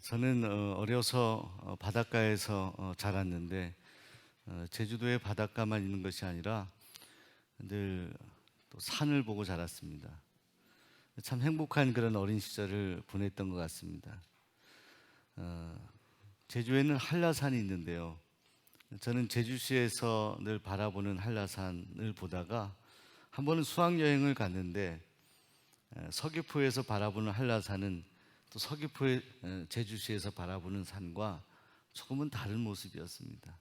저는 어려서 바닷가에서 자랐는데 제주도의 바닷가만 있는 것이 아니라 늘 또 산을 보고 자랐습니다. 참 행복한 그런 어린 시절을 보냈던 것 같습니다. 제주에는 한라산이 있는데요. 저는 제주시에서 늘 바라보는 한라산을 보다가 한 번은 수학여행을 갔는데 서귀포에서 바라보는 한라산은 또 서귀포의 제주시에서 바라보는 산과 조금은 다른 모습이었습니다.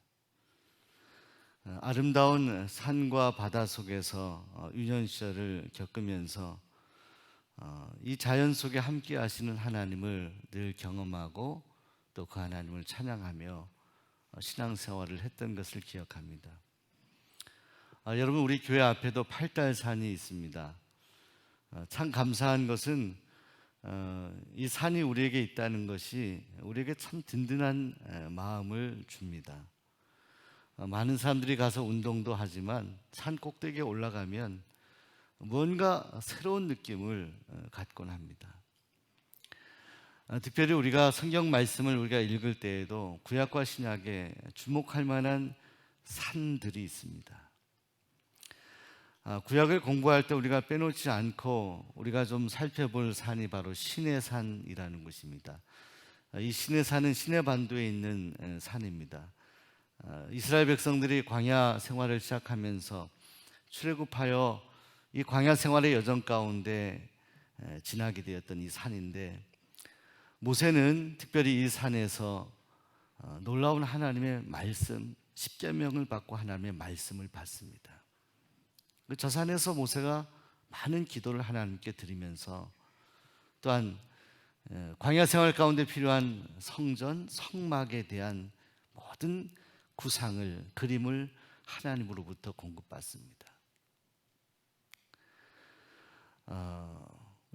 아름다운 산과 바다 속에서 유년 시절을 겪으면서 이 자연 속에 함께 하시는 하나님을 늘 경험하고 또 그 하나님을 찬양하며 신앙생활을 했던 것을 기억합니다. 여러분, 우리 교회 앞에도 팔달산이 있습니다. 참 감사한 것은 이 산이 우리에게 있다는 것이 우리에게 참 든든한 마음을 줍니다. 많은 사람들이 가서 운동도 하지만 산 꼭대기에 올라가면 뭔가 새로운 느낌을 갖곤 합니다. 특별히 우리가 성경 말씀을 우리가 읽을 때에도 구약과 신약에 주목할 만한 산들이 있습니다. 구약을 공부할 때 우리가 빼놓지 않고 우리가 좀 살펴볼 산이 바로 시내산이라는 것입니다. 이 시내산은 시내반도에 있는 산입니다. 이스라엘 백성들이 광야 생활을 시작하면서 출애굽하여 이 광야 생활의 여정 가운데 지나게 되었던 이 산인데, 모세는 특별히 이 산에서 놀라운 하나님의 말씀, 십계명을 받고 하나님의 말씀을 받습니다. 저 산에서 모세가 많은 기도를 하나님께 드리면서 또한 광야 생활 가운데 필요한 성전, 성막에 대한 모든 구상을, 그림을 하나님으로부터 공급받습니다.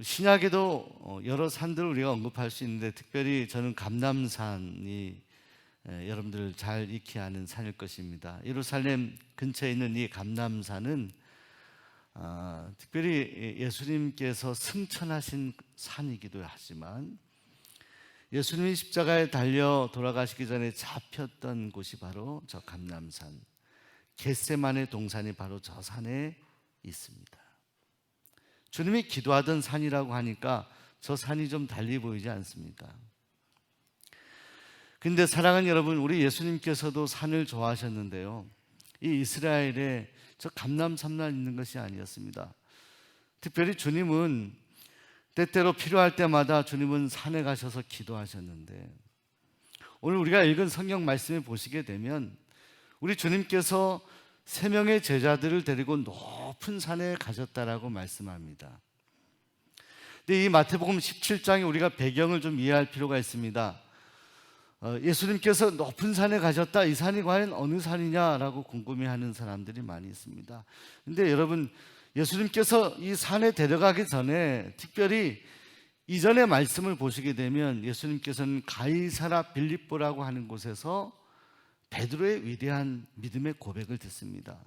신약에도 여러 산들을 우리가 언급할 수 있는데, 특별히 저는 감람산이 여러분들 잘 익히 아는 산일 것입니다. 예루살렘 근처에 있는 이 감람산은 특별히 예수님께서 승천하신 산이기도 하지만 예수님이 십자가에 달려 돌아가시기 전에 잡혔던 곳이 바로 저 감람산, 겟세마네 동산이 바로 저 산에 있습니다. 주님이 기도하던 산이라고 하니까 저 산이 좀 달리 보이지 않습니까? 근데 사랑하는 여러분, 우리 예수님께서도 산을 좋아하셨는데요, 이 이스라엘에 저 감람산만 있는 것이 아니었습니다. 특별히 주님은 때때로 필요할 때마다 주님은 산에 가셔서 기도하셨는데, 오늘 우리가 읽은 성경 말씀을 보시게 되면 우리 주님께서 3명의 제자들을 데리고 높은 산에 가셨다라고 말씀합니다. 근데 이 마태복음 17장에 우리가 배경을 좀 이해할 필요가 있습니다. 예수님께서 높은 산에 가셨다, 이 산이 과연 어느 산이냐라고 궁금해하는 사람들이 많이 있습니다. 근데 여러분, 예수님께서 이 산에 데려가기 전에 특별히 이전의 말씀을 보시게 되면 예수님께서는 가이사라 빌립보라고 하는 곳에서 베드로의 위대한 믿음의 고백을 듣습니다.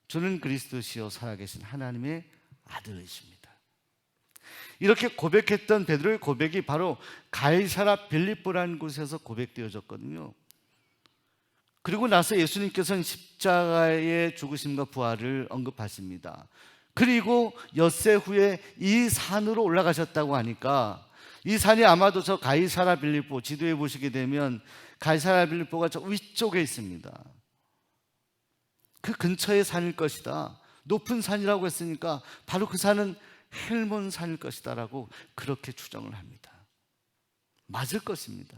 주는 그리스도시요 살아계신 하나님의 아들이십니다. 이렇게 고백했던 베드로의 고백이 바로 가이사라 빌립보라는 곳에서 고백되어졌거든요. 그리고 나서 예수님께서는 십자가의 죽으심과 부활을 언급하십니다. 그리고 엿새 후에 이 산으로 올라가셨다고 하니까 이 산이 아마도 저 가이사라 빌립보, 지도에 보시게 되면 가이사라 빌립보가 저 위쪽에 있습니다. 그 근처의 산일 것이다, 높은 산이라고 했으니까 바로 그 산은 헬몬 산일 것이다 라고 그렇게 추정을 합니다. 맞을 것입니다.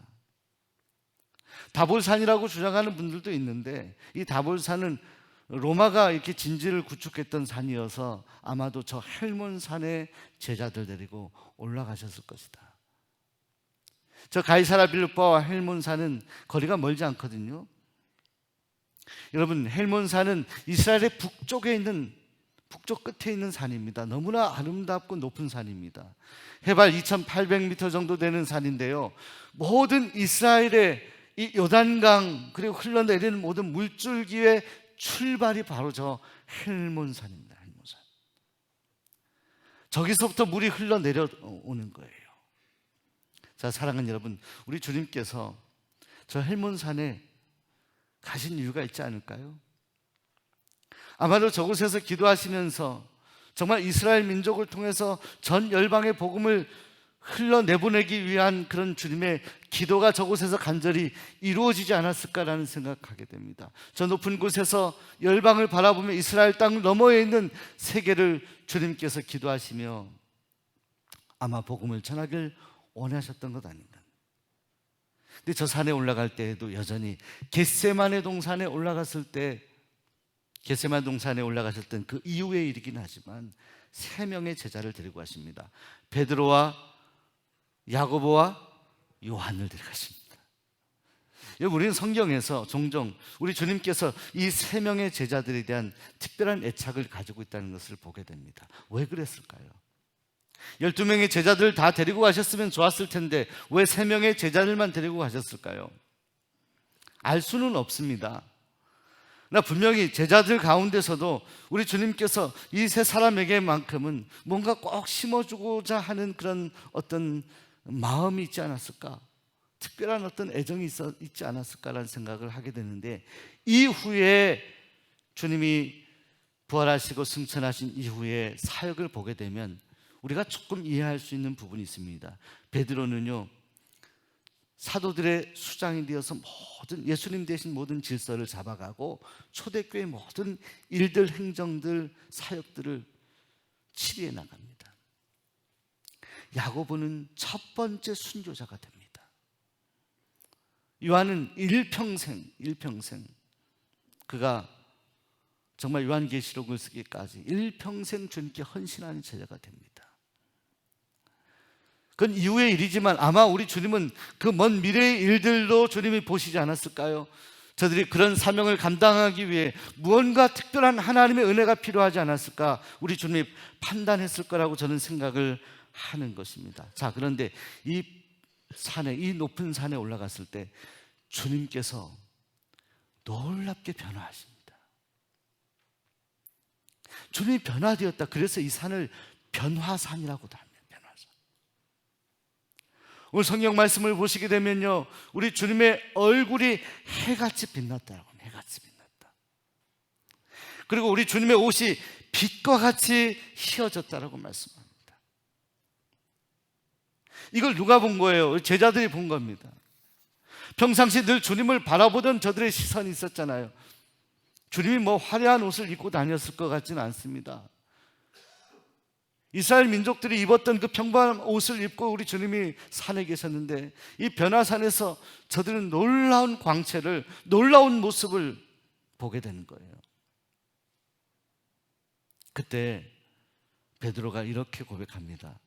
다볼산이라고 주장하는 분들도 있는데, 이 다볼산은 로마가 이렇게 진지를 구축했던 산이어서 아마도 저 헬몬 산에 제자들 데리고 올라가셨을 것이다. 저 가이사라 빌립보와 헬몬 산은 거리가 멀지 않거든요. 여러분, 헬몬 산은 이스라엘의 북쪽에 있는, 북쪽 끝에 있는 산입니다. 너무나 아름답고 높은 산입니다. 해발 2800m 정도 되는 산인데요, 모든 이스라엘의 이 요단강 그리고 흘러내리는 모든 물줄기의 출발이 바로 저 헬몬산입니다. 헬몬산. 저기서부터 물이 흘러내려오는 거예요. 자, 사랑하는 여러분, 우리 주님께서 저 헬몬산에 가신 이유가 있지 않을까요? 아마도 저곳에서 기도하시면서 정말 이스라엘 민족을 통해서 전 열방의 복음을 흘러내보내기 위한 그런 주님의 기도가 저곳에서 간절히 이루어지지 않았을까라는 생각하게 됩니다. 저 높은 곳에서 열방을 바라보며 이스라엘 땅 너머에 있는 세계를 주님께서 기도하시며 아마 복음을 전하길 원하셨던 것 아닌가. 근데 저 산에 올라갈 때에도 여전히 겟세마네 동산에 올라갔을 때, 겟세마네 동산에 올라가셨던 그 이후의 일이긴 하지만 3명의 제자를 데리고 가십니다. 베드로와 야고보와 요한을 데려가십니다. 우리는 성경에서 종종 우리 주님께서 이 3명의 제자들에 대한 특별한 애착을 가지고 있다는 것을 보게 됩니다. 왜 그랬을까요? 12명의 제자들 다 데리고 가셨으면 좋았을 텐데 왜 3명의 제자들만 데리고 가셨을까요? 알 수는 없습니다. 나 분명히 제자들 가운데서도 우리 주님께서 이 3사람에게만큼은 뭔가 꼭 심어주고자 하는 그런 어떤 마음이 있지 않았을까? 특별한 어떤 애정이 있지 않았을까라는 생각을 하게 되는데, 이후에 주님이 부활하시고 승천하신 이후에 사역을 보게 되면 우리가 조금 이해할 수 있는 부분이 있습니다. 베드로는요, 사도들의 수장이 되어서 모든 예수님 대신 모든 질서를 잡아가고 초대교회의 모든 일들, 행정들, 사역들을 치리해 나갑니다. 야고보는 첫 번째 순교자가 됩니다. 요한은 일평생 그가 정말 요한계시록을 쓰기까지 일평생 주님께 헌신하는 제자가 됩니다. 그건 이후의 일이지만 아마 우리 주님은 그 먼 미래의 일들도 주님이 보시지 않았을까요? 저들이 그런 사명을 감당하기 위해 무언가 특별한 하나님의 은혜가 필요하지 않았을까? 우리 주님이 판단했을 거라고 저는 생각을 하는 것입니다. 자, 그런데 이 높은 산에 올라갔을 때 주님께서 놀랍게 변화하십니다. 주님이 변화되었다. 그래서 이 산을 변화산이라고도 합니다. 변화산. 오늘 성경 말씀을 보시게 되면요, 우리 주님의 얼굴이 해같이 빛났다라고 합니다. 해같이 빛났다. 그리고 우리 주님의 옷이 빛과 같이 휘어졌다라고 말씀합니다. 이걸 누가 본 거예요? 제자들이 본 겁니다. 평상시 늘 주님을 바라보던 저들의 시선이 있었잖아요. 주님이 뭐 화려한 옷을 입고 다녔을 것 같지는 않습니다. 이스라엘 민족들이 입었던 그 평범한 옷을 입고 우리 주님이 산에 계셨는데, 이 변화산에서 저들은 놀라운 광채를, 놀라운 모습을 보게 되는 거예요. 그때 베드로가 이렇게 고백합니다.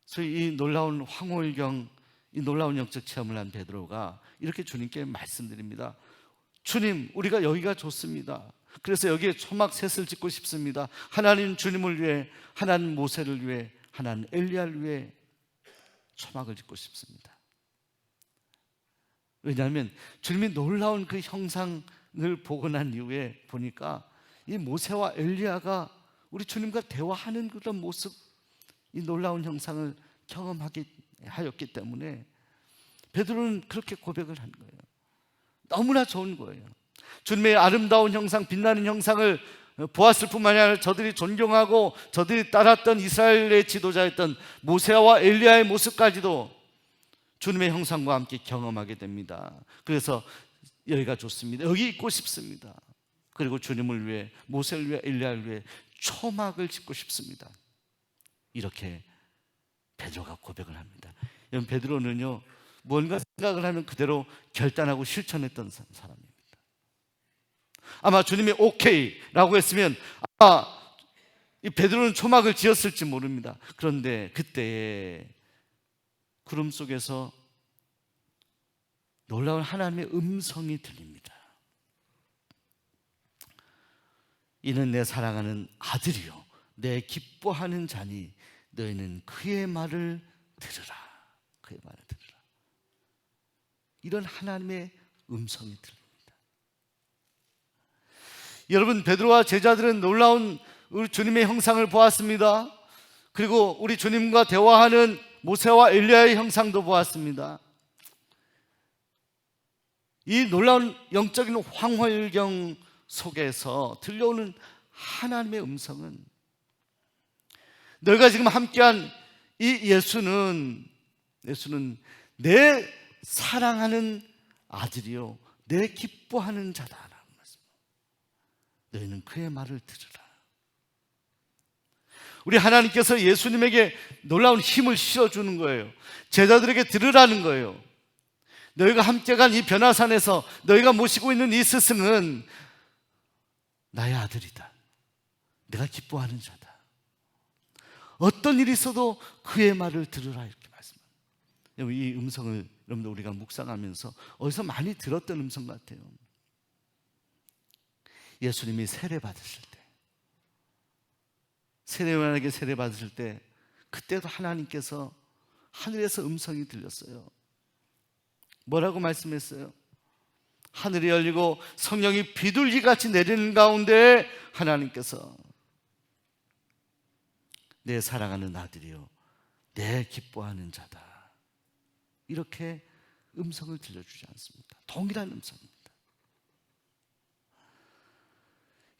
소위 이 놀라운 황홀경, 이 놀라운 영적 체험을 한 베드로가 이렇게 주님께 말씀드립니다. 주님, 우리가 여기가 좋습니다. 그래서 여기에 초막셋을 짓고 싶습니다. 하나님 주님을 위해, 하나님 모세를 위해, 하나님 엘리야를 위해 초막을 짓고 싶습니다. 왜냐하면 주님이 놀라운 그 형상을 보고 난 이후에 보니까 이 모세와 엘리야가 우리 주님과 대화하는 그런 모습, 이 놀라운 형상을 경험하게 하였기 때문에 베드로는 그렇게 고백을 한 거예요. 너무나 좋은 거예요. 주님의 아름다운 형상, 빛나는 형상을 보았을 뿐만 아니라 저들이 존경하고 저들이 따랐던 이스라엘의 지도자였던 모세와 엘리야의 모습까지도 주님의 형상과 함께 경험하게 됩니다. 그래서 여기가 좋습니다. 여기 있고 싶습니다. 그리고 주님을 위해, 모세를 위해, 엘리야를 위해 초막을 짓고 싶습니다. 이렇게 베드로가 고백을 합니다. 여러분, 베드로는요, 뭔가 생각을 하면 그대로 결단하고 실천했던 사람입니다. 아마 주님이 오케이라고 했으면 아마 이 베드로는 초막을 지었을지 모릅니다. 그런데 그때 구름 속에서 놀라운 하나님의 음성이 들립니다. 이는 내 사랑하는 아들이요 내 기뻐하는 자니 너희는 그의 말을 들으라. 그의 말을 들으라. 이런 하나님의 음성이 들립니다. 여러분, 베드로와 제자들은 놀라운 우리 주님의 형상을 보았습니다. 그리고 우리 주님과 대화하는 모세와 엘리야의 형상도 보았습니다. 이 놀라운 영적인 황홀경 속에서 들려오는 하나님의 음성은, 너희가 지금 함께한 이 예수는 내 사랑하는 아들이요 내 기뻐하는 자다라는 말씀. 너희는 그의 말을 들으라. 우리 하나님께서 예수님에게 놀라운 힘을 실어주는 거예요. 제자들에게 들으라는 거예요. 너희가 함께 간 이 변화산에서 너희가 모시고 있는 이 스승은 나의 아들이다. 내가 기뻐하는 자다. 어떤 일이 있어도 그의 말을 들으라, 이렇게 말씀합니다. 이 음성을 여러분들 우리가 묵상하면서 어디서 많이 들었던 음성 같아요. 예수님이 세례 받으실 때, 세례요한에게 세례 받으실 때, 그때도 하나님께서 하늘에서 음성이 들렸어요. 뭐라고 말씀했어요? 하늘이 열리고 성령이 비둘기같이 내리는 가운데 하나님께서 내 사랑하는 아들이요 내 기뻐하는 자다, 이렇게 음성을 들려주지 않습니까? 동일한 음성입니다.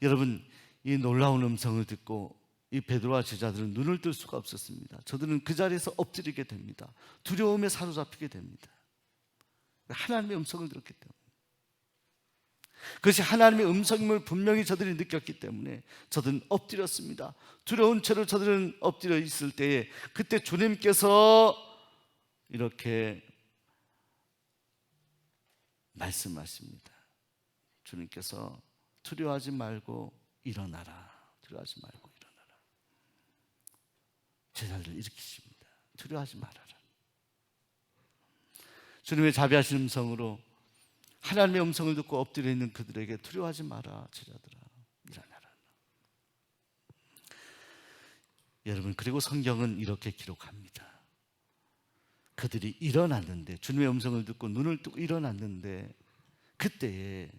여러분, 이 놀라운 음성을 듣고 이 베드로와 제자들은 눈을 뜰 수가 없었습니다. 저들은 그 자리에서 엎드리게 됩니다. 두려움에 사로잡히게 됩니다. 하나님의 음성을 들었기 때문에, 그것이 하나님의 음성임을 분명히 저들이 느꼈기 때문에 저들은 엎드렸습니다. 두려운 채로 저들은 엎드려 있을 때에 그때 주님께서 이렇게 말씀하십니다. 주님께서 두려워하지 말고 일어나라. 두려워하지 말고 일어나라. 제자들을 일으키십니다. 두려워하지 말아라. 주님의 자비하신 음성으로 하나님의 음성을 듣고 엎드려 있는 그들에게 두려워하지 마라, 제자들아, 일어나라. 여러분, 그리고 성경은 이렇게 기록합니다. 그들이 일어났는데, 주님의 음성을 듣고 눈을 뜨고 일어났는데 그때에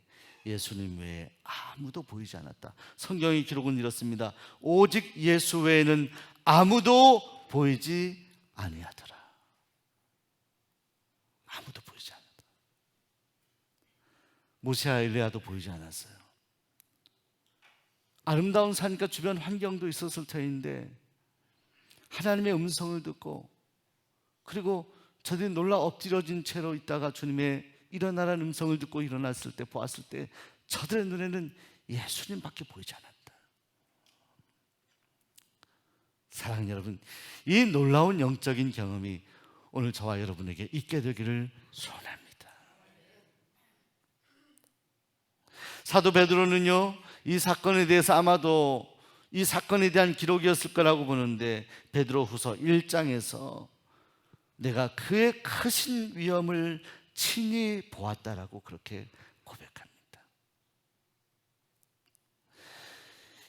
예수님 외에 아무도 보이지 않았다. 성경의 기록은 이렇습니다. 오직 예수 외에는 아무도 보이지 아니하더라. 아무도 보이지 않았다. 모세와 엘리야도 보이지 않았어요. 아름다운 산과 주변 환경도 있었을 터인데 하나님의 음성을 듣고, 그리고 저들이 놀라 엎드려진 채로 있다가 주님의 일어나라는 음성을 듣고 일어났을 때, 보았을 때 저들의 눈에는 예수님밖에 보이지 않았다. 사랑하는 여러분, 이 놀라운 영적인 경험이 오늘 저와 여러분에게 있게 되기를 소원합니다. 사도 베드로는요, 이 사건에 대해서 아마도 이 사건에 대한 기록이었을 거라고 보는데, 베드로후서 1장에서 내가 그의 크신 위엄을 친히 보았다라고 그렇게 고백합니다.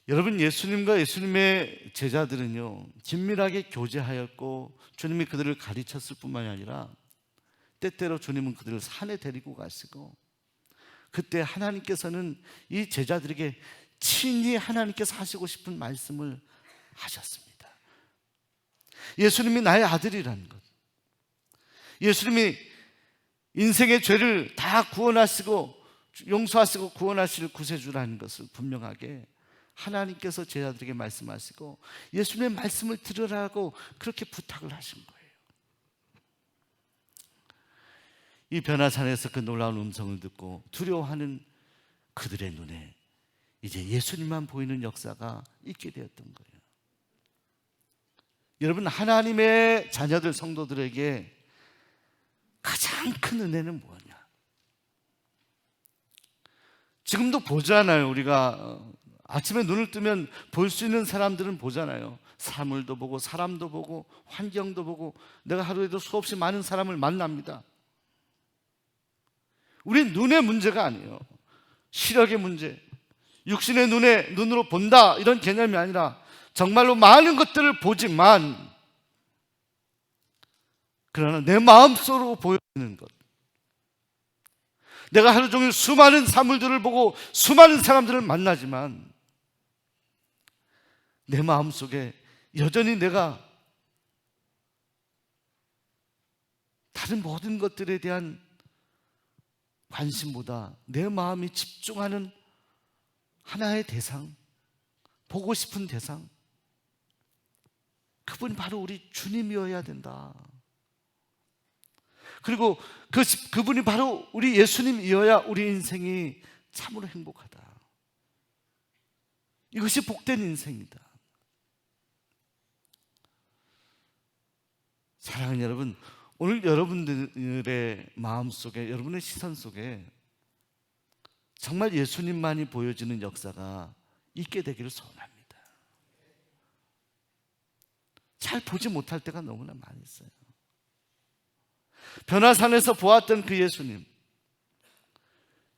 여러분, 예수님과 예수님의 제자들은요 긴밀하게 교제하였고 주님이 그들을 가르쳤을 뿐만이 아니라 때때로 주님은 그들을 산에 데리고 가시고, 그때 하나님께서는 이 제자들에게 친히 하나님께서 하시고 싶은 말씀을 하셨습니다. 예수님이 나의 아들이라는 것, 예수님이 인생의 죄를 다 구원하시고 용서하시고 구원하실 구세주라는 것을 분명하게 하나님께서 제자들에게 말씀하시고 예수님의 말씀을 들으라고 그렇게 부탁을 하신 거예요. 이 변화산에서 그 놀라운 음성을 듣고 두려워하는 그들의 눈에 이제 예수님만 보이는 역사가 있게 되었던 거예요. 여러분, 하나님의 자녀들 성도들에게 가장 큰 은혜는 뭐냐? 지금도 보잖아요. 우리가 아침에 눈을 뜨면 볼 수 있는 사람들은 보잖아요. 사물도 보고 사람도 보고 환경도 보고, 내가 하루에도 수없이 많은 사람을 만납니다. 우린 눈의 문제가 아니에요. 시력의 문제, 육신의 눈으로 본다 이런 개념이 아니라 정말로 많은 것들을 보지만, 그러나 내 마음속으로 보여지는 것, 내가 하루 종일 수많은 사물들을 보고 수많은 사람들을 만나지만 내 마음속에 여전히 내가 다른 모든 것들에 대한 관심보다 내 마음이 집중하는 하나의 대상, 보고 싶은 대상, 그분이 바로 우리 주님이어야 된다. 그리고 그분이 바로 우리 예수님이어야 우리 인생이 참으로 행복하다. 이것이 복된 인생이다. 사랑하는 여러분, 오늘 여러분들의 마음속에, 여러분의 시선 속에 정말 예수님만이 보여지는 역사가 있게 되기를 소원합니다. 잘 보지 못할 때가 너무나 많이 있어요. 변화산에서 보았던 그 예수님,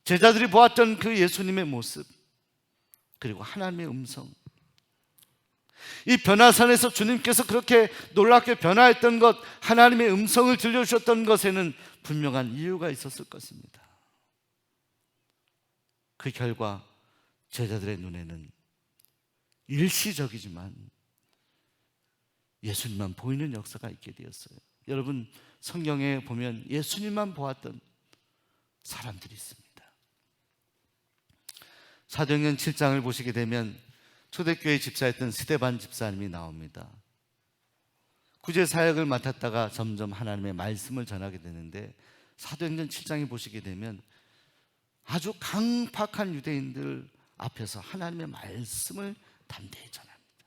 제자들이 보았던 그 예수님의 모습, 그리고 하나님의 음성, 이 변화산에서 주님께서 그렇게 놀랍게 변화했던 것, 하나님의 음성을 들려주셨던 것에는 분명한 이유가 있었을 것입니다. 그 결과 제자들의 눈에는 일시적이지만 예수님만 보이는 역사가 있게 되었어요. 여러분, 성경에 보면 예수님만 보았던 사람들이 있습니다. 사도행전 7장을 보시게 되면 초대교회 집사였던 스데반 집사님이 나옵니다. 구제 사역을 맡았다가 점점 하나님의 말씀을 전하게 되는데, 사도행전 7장에 보시게 되면 아주 강팍한 유대인들 앞에서 하나님의 말씀을 담대히 전합니다.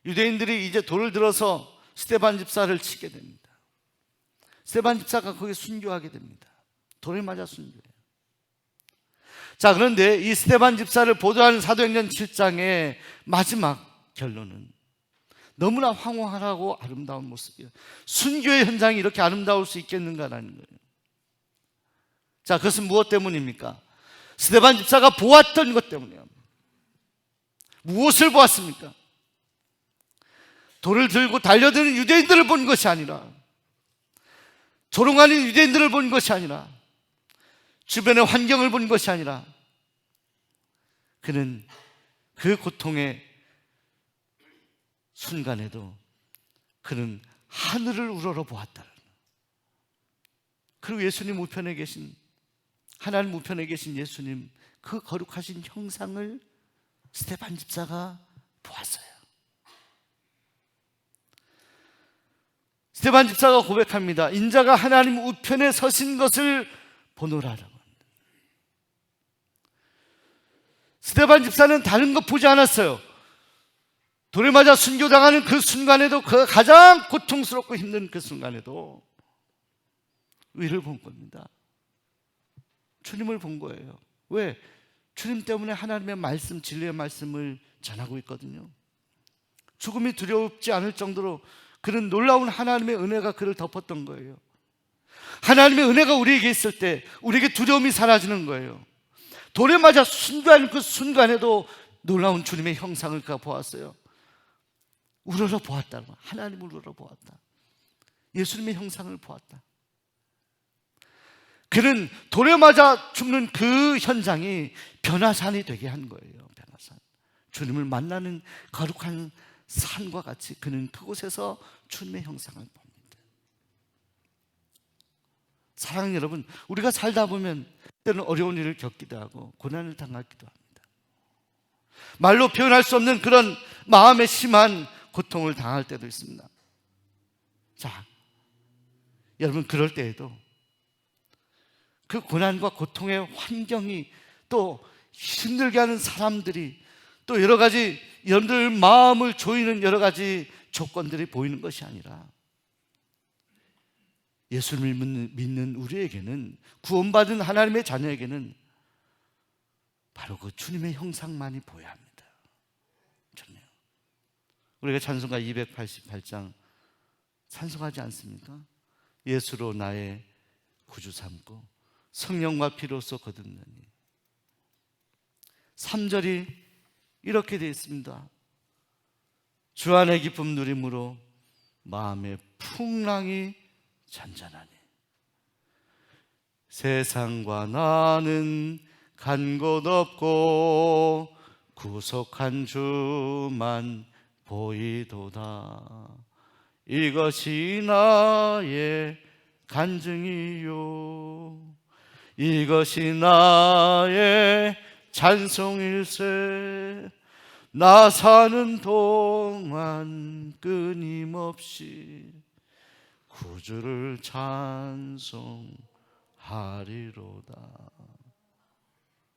유대인들이 이제 돌을 들어서 스데반 집사를 치게 됩니다. 스데반 집사가 거기에 순교하게 됩니다. 돌을 맞아 순교해요. 자, 그런데 이 스데반 집사를 보도하는 사도행전 7장의 마지막 결론은 너무나 황홀하고 아름다운 모습이에요. 순교의 현장이 이렇게 아름다울 수 있겠는가라는 거예요. 자, 그것은 무엇 때문입니까? 스데반 집사가 보았던 것 때문이에요. 무엇을 보았습니까? 돌을 들고 달려드는 유대인들을 본 것이 아니라, 조롱하는 유대인들을 본 것이 아니라, 주변의 환경을 본 것이 아니라, 그는 그 고통의 순간에도 그는 하늘을 우러러 보았다. 그리고 예수님 우편에 계신, 하나님 우편에 계신 예수님, 그 거룩하신 형상을 스데반 집사가 보았어요. 스데반 집사가 고백합니다. 인자가 하나님 우편에 서신 것을 보노라라고. 스데반 집사는 다른 것 보지 않았어요. 돌에 맞아 순교당하는 그 순간에도, 그 가장 고통스럽고 힘든 그 순간에도 위를 본 겁니다. 주님을 본 거예요. 왜? 주님 때문에 하나님의 말씀, 진리의 말씀을 전하고 있거든요. 죽음이 두렵지 않을 정도로 그런 놀라운 하나님의 은혜가 그를 덮었던 거예요. 하나님의 은혜가 우리에게 있을 때 우리에게 두려움이 사라지는 거예요. 돌에 맞아 순교하는 그 순간에도 놀라운 주님의 형상을 그가 보았어요. 우러러 보았다. 하나님을 우러러 보았다. 예수님의 형상을 보았다. 그는 돌에 맞아 죽는 그 현장이 변화산이 되게 한 거예요. 변화산. 주님을 만나는 거룩한 산과 같이 그는 그곳에서 주님의 형상을 봅니다. 사랑하는 여러분, 우리가 살다 보면 때는 어려운 일을 겪기도 하고 고난을 당하기도 합니다. 말로 표현할 수 없는 그런 마음의 심한 고통을 당할 때도 있습니다. 자, 여러분, 그럴 때에도 그 고난과 고통의 환경이, 또 힘들게 하는 사람들이, 또 여러 가지 여러분들 마음을 조이는 여러 가지 조건들이 보이는 것이 아니라, 예수를 믿는 우리에게는, 구원받은 하나님의 자녀에게는 바로 그 주님의 형상만이 보여야 합니다. 좋네요. 우리가 찬송가 288장 찬송하지 않습니까? 예수로 나의 구주 삼고 성령과 피로써 거듭나니. 3절이 이렇게 되어 있습니다. 주 안의 기쁨 누림으로 마음의 풍랑이 잔잔하니. 세상과 나는 간 곳 없고 구속한 주만 보이도다. 이것이 나의 간증이요 이것이 나의 찬송일세 나 사는 동안 끊임없이 구주를 찬송하리로다.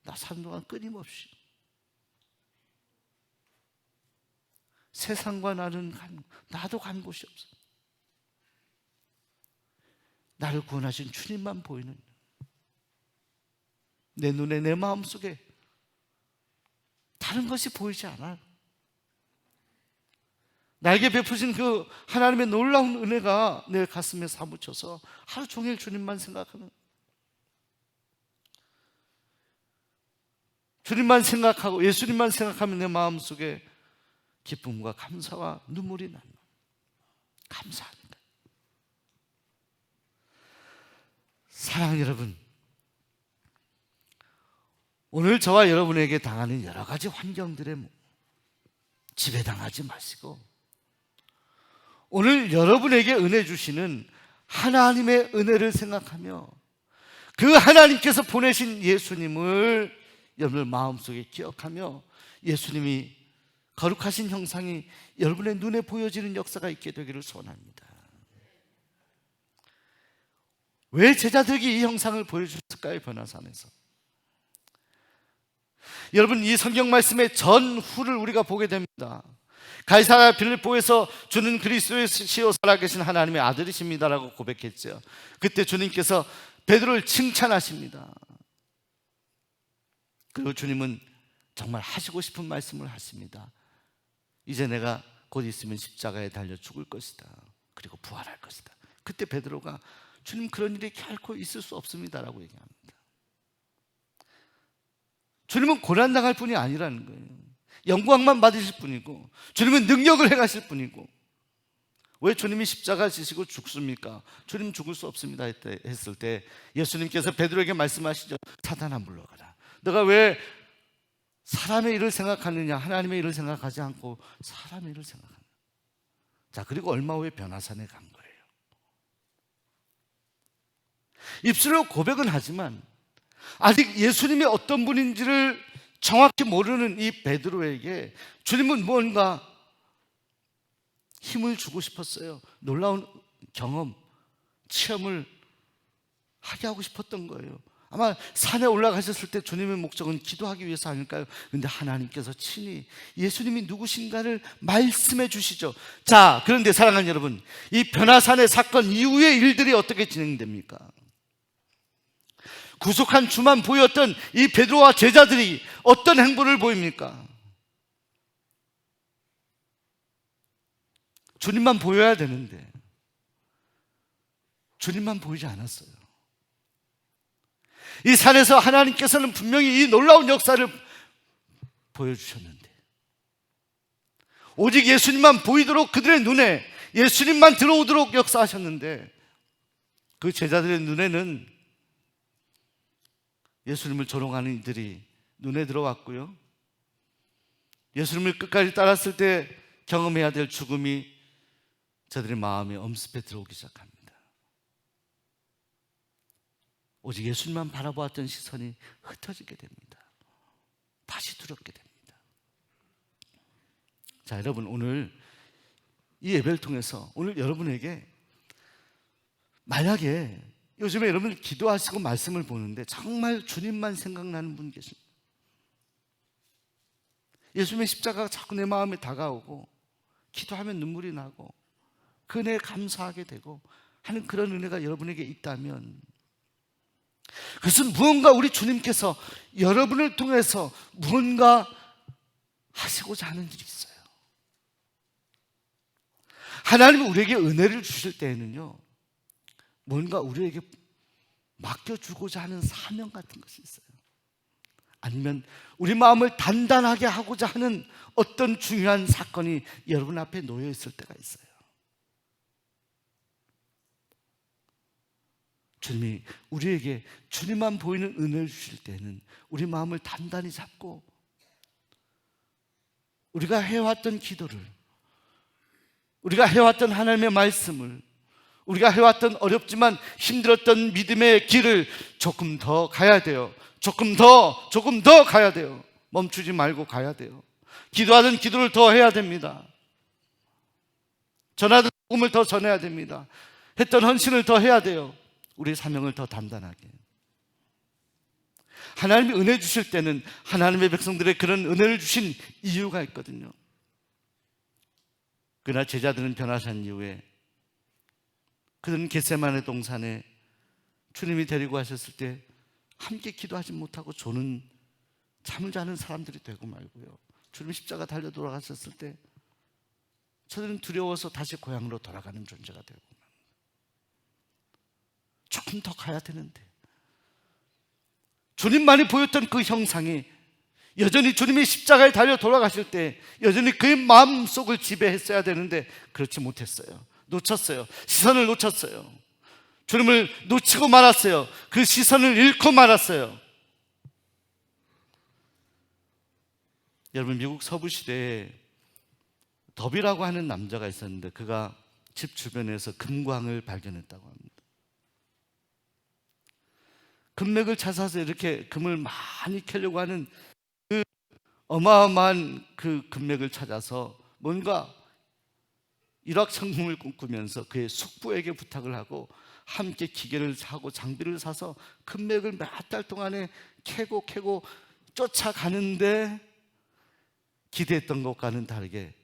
나 사는 동안 끊임없이 세상과 나도 간 곳이 없어. 나를 구원하신 주님만 보이는 내 눈에 내 마음속에 다른 것이 보이지 않아. 나에게 베푸신 그 하나님의 놀라운 은혜가 내 가슴에 사무쳐서 하루 종일 주님만 생각하는, 주님만 생각하고 예수님만 생각하면 내 마음속에 기쁨과 감사와 눈물이 나는, 감사합니다. 사랑하는 여러분, 오늘 저와 여러분에게 당하는 여러 가지 환경들에 지배당하지 마시고 오늘 여러분에게 은혜 주시는 하나님의 은혜를 생각하며 그 하나님께서 보내신 예수님을 여러분 마음속에 기억하며 예수님이 거룩하신 형상이 여러분의 눈에 보여지는 역사가 있게 되기를 소원합니다. 왜 제자들에게 이 형상을 보여주셨을까요? 변화산에서. 여러분, 이 성경 말씀의 전후를 우리가 보게 됩니다. 가이사랴 빌립보에서 주는 그리스도시요 살아계신 하나님의 아들이십니다라고 고백했죠. 그때 주님께서 베드로를 칭찬하십니다. 그리고 주님은 정말 하시고 싶은 말씀을 하십니다. 이제 내가 곧 있으면 십자가에 달려 죽을 것이다. 그리고 부활할 것이다. 그때 베드로가 주님 그런 일이 결코 있을 수 없습니다라고 얘기합니다. 주님은 고난당할 뿐이 아니라는 거예요. 영광만 받으실 뿐이고 주님은 능력을 행하실 뿐이고 왜 주님이 십자가 지시고 죽습니까? 주님 죽을 수 없습니다 했을 때 예수님께서 베드로에게 말씀하시죠. 사탄아 물러가라. 너가 왜 사람의 일을 생각하느냐 하나님의 일을 생각하지 않고 사람의 일을 생각하느냐. 자, 그리고 얼마 후에 변화산에 간 거예요. 입술로 고백은 하지만 아직 예수님이 어떤 분인지를 정확히 모르는 이 베드로에게 주님은 뭔가 힘을 주고 싶었어요. 놀라운 경험, 체험을 하게 하고 싶었던 거예요. 아마 산에 올라가셨을 때 주님의 목적은 기도하기 위해서 아닐까요? 그런데 하나님께서 친히 예수님이 누구신가를 말씀해 주시죠. 자, 그런데 사랑하는 여러분, 이 변화산의 사건 이후의 일들이 어떻게 진행됩니까? 구속한 주만 보였던 이 베드로와 제자들이 어떤 행보를 보입니까? 주님만 보여야 되는데 주님만 보이지 않았어요. 이 산에서 하나님께서는 분명히 이 놀라운 역사를 보여주셨는데 오직 예수님만 보이도록 그들의 눈에 예수님만 들어오도록 역사하셨는데 그 제자들의 눈에는 예수님을 조롱하는 이들이 눈에 들어왔고요, 예수님을 끝까지 따랐을 때 경험해야 될 죽음이 저들의 마음에 엄습해 들어오기 시작합니다. 오직 예수님만 바라보았던 시선이 흩어지게 됩니다. 다시 두렵게 됩니다. 자, 여러분, 오늘 이 예배를 통해서 오늘 여러분에게 만약에 요즘에 여러분 기도하시고 말씀을 보는데 정말 주님만 생각나는 분 계십니다. 예수님의 십자가가 자꾸 내 마음에 다가오고 기도하면 눈물이 나고 그 은혜에 감사하게 되고 하는 그런 은혜가 여러분에게 있다면 그것은 무언가 우리 주님께서 여러분을 통해서 무언가 하시고자 하는 일이 있어요. 하나님은 우리에게 은혜를 주실 때에는요, 뭔가 우리에게 맡겨주고자 하는 사명 같은 것이 있어요. 아니면 우리 마음을 단단하게 하고자 하는 어떤 중요한 사건이 여러분 앞에 놓여 있을 때가 있어요. 주님이 우리에게 주님만 보이는 은혜를 주실 때는 우리 마음을 단단히 잡고 우리가 해왔던 기도를 우리가 해왔던 하나님의 말씀을, 우리가 해왔던 어렵지만 힘들었던 믿음의 길을 조금 더 가야 돼요. 조금 더 가야 돼요. 멈추지 말고 가야 돼요. 기도하던 기도를 더 해야 됩니다. 전하던 복음을 더 전해야 됩니다. 했던 헌신을 더 해야 돼요. 우리의 사명을 더 단단하게. 하나님이 은혜 주실 때는 하나님의 백성들의 그런 은혜를 주신 이유가 있거든요. 그러나 제자들은 변화산 이후에 그들은 겟세마네 동산에 주님이 데리고 가셨을 때 함께 기도하지 못하고 조는 잠을 자는 사람들이 되고 말고요. 주님 십자가 달려 돌아가셨을 때 저들은 두려워서 다시 고향으로 돌아가는 존재가 되고 조금 더 가야 되는데 주님만이 보였던 그 형상이 여전히 주님이 십자가에 달려 돌아가실 때 여전히 그의 마음속을 지배했어야 되는데 그렇지 못했어요. 놓쳤어요. 시선을 놓쳤어요. 주님을 놓치고 말았어요. 그 시선을 잃고 말았어요. 여러분, 미국 서부 시대에 더비라고 하는 남자가 있었는데 그가 집 주변에서 금광을 발견했다고 합니다. 금맥을 찾아서 이렇게 금을 많이 캐려고 하는 그 어마어마한 그 금맥을 찾아서 뭔가 일확천금을 꿈꾸면서 그의 숙부에게 부탁을 하고 함께 기계를 사고 장비를 사서 금맥을 몇 달 동안에 캐고 쫓아가는데 기대했던 것과는 다르게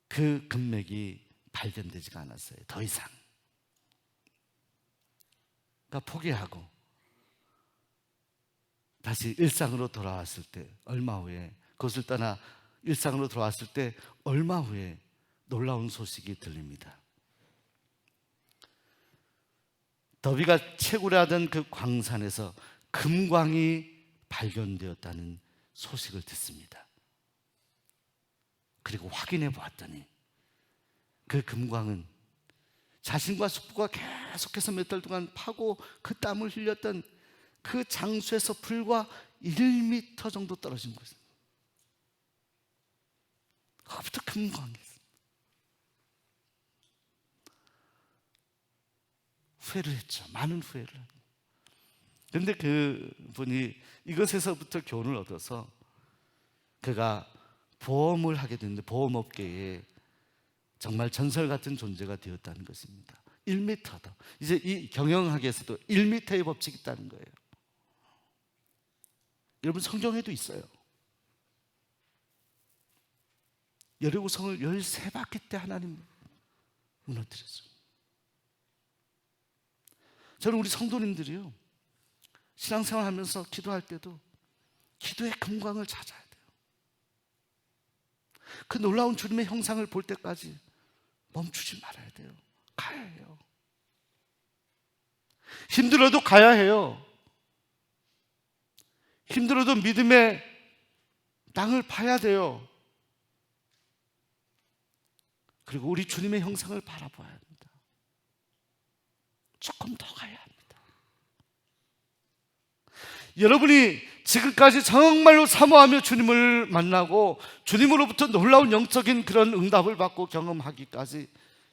그 금맥이 발견되지가 않았어요. 더 이상. 그러니까 포기하고 다시 일상으로 돌아왔을 때 얼마 후에, 그것을 떠나 일상으로 돌아왔을 때 얼마 후에 놀라운 소식이 들립니다. 더비가 채굴하던 그 광산에서 금광이 발견되었다는 소식을 듣습니다. 그리고 확인해 보았더니 그 금광은 자신과 숙부가 계속해서 몇 달 동안 파고 그 땀을 흘렸던 그 장소에서 불과 1m 정도 떨어진 곳이에요. 거기부터 금광이 있어요. 후회를 했죠. 많은 후회를. 그런데 그 분이 이것에서부터 교훈을 얻어서 그가 보험을 하게 됐는데 보험업계에 정말 전설 같은 존재가 되었다는 것입니다. 1m다. 이제 이 경영학에서도 1m의 법칙이 있다는 거예요. 여러분, 성경에도 있어요. 여리고성을 13바퀴 때 하나님 무너뜨렸어요. 저는 우리 성도님들이요, 신앙생활 하면서 기도할 때도 기도의 금광을 찾아야 돼요. 그 놀라운 주님의 형상을 볼 때까지 멈추지 말아야 돼요. 가야 해요. 힘들어도 가야 해요. 힘들어도 믿음의 땅을 파야 돼요. 그리고 우리 주님의 형상을 바라봐야 합니다. 조금 더 가야 합니다. 여러분이 지금까지 정말로 사모하며 주님을 만나고 주님으로부터 놀라운 영적인 그런 응답을 받고 경험하기까지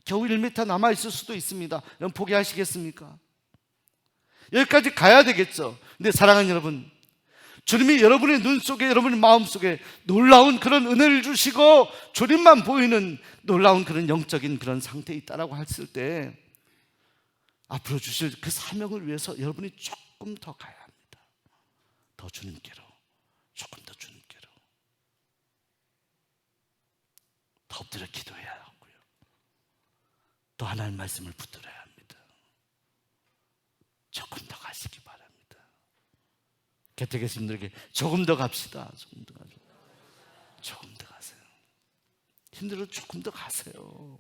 겨우 1m 남아있을 수도 있습니다. 여러분, 포기하시겠습니까? 여기까지 가야 되겠죠. 근데 사랑하는 여러분, 주님이 여러분의 눈 속에, 여러분의 마음 속에 놀라운 그런 은혜를 주시고 주님만 보이는 놀라운 그런 영적인 그런 상태에 있다라고 했을 때 앞으로 주실 그 사명을 위해서 여러분이 조금 더 가야 합니다. 더 주님께로, 조금 더 주님께로. 더 엎드려 기도해야 하고요. 또 하나님 말씀을 붙들어야 합니다. 조금 더 가시기 바랍니다. 곁에 계신 분들에게 조금 더 갑시다. 조금 더 가세요. 조금 더 가세요. 힘들어도 조금 더 가세요.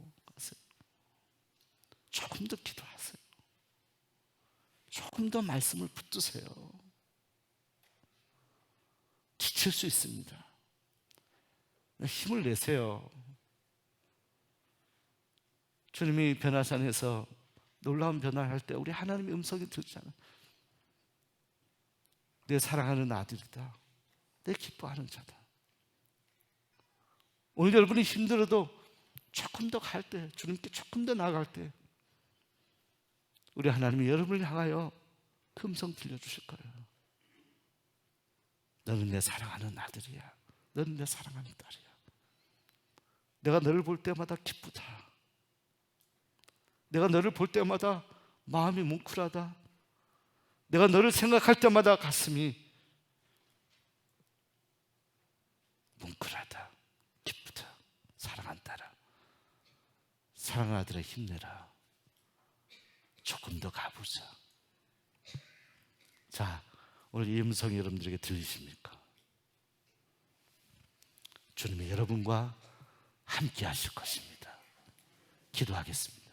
조금 더 기도하세요. 조금 더 말씀을 붙드세요. 지칠 수 있습니다. 힘을 내세요. 주님이 변화산에서 놀라운 변화를 할 때 우리 하나님의 음성이 들잖아요. 내 사랑하는 아들이다. 내 기뻐하는 자다. 오늘 여러분이 힘들어도 조금 더 갈 때, 주님께 조금 더 나아갈 때 우리 하나님이 여러분을 향하여 그 음성 들려주실 거예요. 너는 내 사랑하는 아들이야. 너는 내 사랑하는 딸이야. 내가 너를 볼 때마다 기쁘다. 내가 너를 볼 때마다 마음이 뭉클하다. 내가 너를 생각할 때마다 가슴이 뭉클하다. 기쁘다. 사랑하는 딸아, 사랑하는 아들아, 힘내라. 조금 더 가보자. 자, 오늘 이 음성이 여러분들에게 들리십니까? 주님이 여러분과 함께 하실 것입니다. 기도하겠습니다.